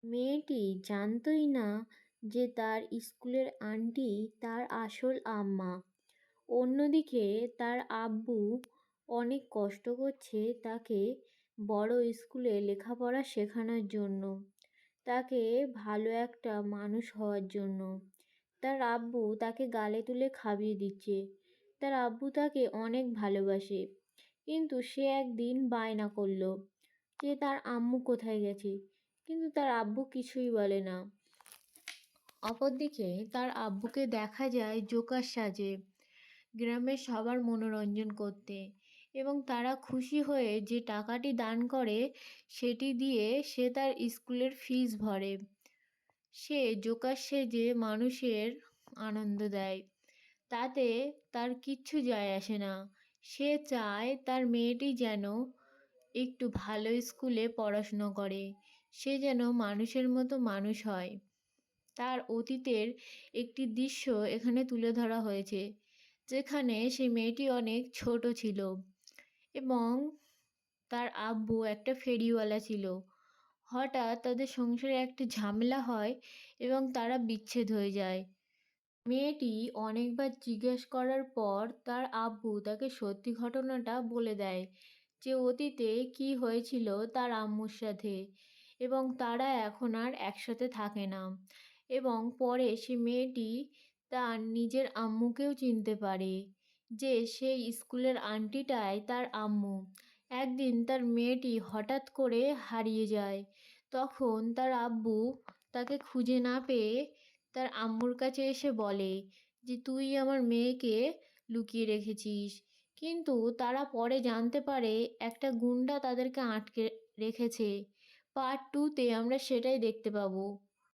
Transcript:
মেয়েটি জানতই না যে তার স্কুলের আন্টি তার আসল আম্মা। অন্যদিকে তার আব্বু অনেক কষ্ট করছে তাকে বড় স্কুলে লেখাপড়া শেখানোর জন্য, তাকে ভালো একটা মানুষ হওয়ার জন্য। তার আব্বু তাকে গালে তুলে খাইয়ে দিচ্ছে। তার আব্বু তাকে অনেক ভালোবাসে। কিন্তু সে একদিন বায়না করল যে তার আম্মু কোথায় গেছে, কিন্তু তার আব্বু কিছুই বলে না। অপরদিকে তার আব্বুকে দেখা যায় জোকার সাজে গ্রামের সবার মনোরঞ্জন করতে, এবং তারা খুশি হয়ে যে টাকাটি দান করে সেটি দিয়ে সে তার স্কুলের ফিস ভরে। সে জোকার সেজে মানুষের আনন্দ দেয়, তাতে তার কিচ্ছু যায় আসে না। সে চায় তার মেয়েটি যেন একটু ভালো স্কুলে পড়াশুনো করে, সে যেন মানুষের মতো মানুষ হয়। তার অতীতের একটি দৃশ্য এখানে তুলে ধরা হয়েছে, যেখানে সেই মেয়েটি অনেক ছোট ছিল এবং তার আব্বু একটা ফেরিওয়ালা ছিল। হঠাৎ তাদের সংসারে একটা ঝামেলা হয় এবং তারা বিচ্ছেদ হয়ে যায়। মেয়েটি অনেকবার জিজ্ঞেস করার পর তার আব্বু তাকে সত্যি ঘটনাটা বলে দেয় যে অতীতে কি হয়েছিল তার আম্মুর সাথে, এবং তারা এখন আর একসাথে থাকে না। এবং পরে সে মেয়েটি তার নিজের আম্মুকেও চিনতে পারে যে সেই স্কুলের আন্টিটাই তার আম্মু। একদিন তার মেয়েটি হঠাৎ করে হারিয়ে যায়, তখন তার আব্বু তাকে খুঁজে না পেয়ে তার আম্মুর কাছে এসে বলে যে তুই আমার মেয়েকে লুকিয়ে রেখেছিস। কিন্তু তারা পরে জানতে পারে একটা গুন্ডা তাদেরকে আটকে রেখেছে। পার্ট 2-তে আমরা সেটাই দেখতে পাবো।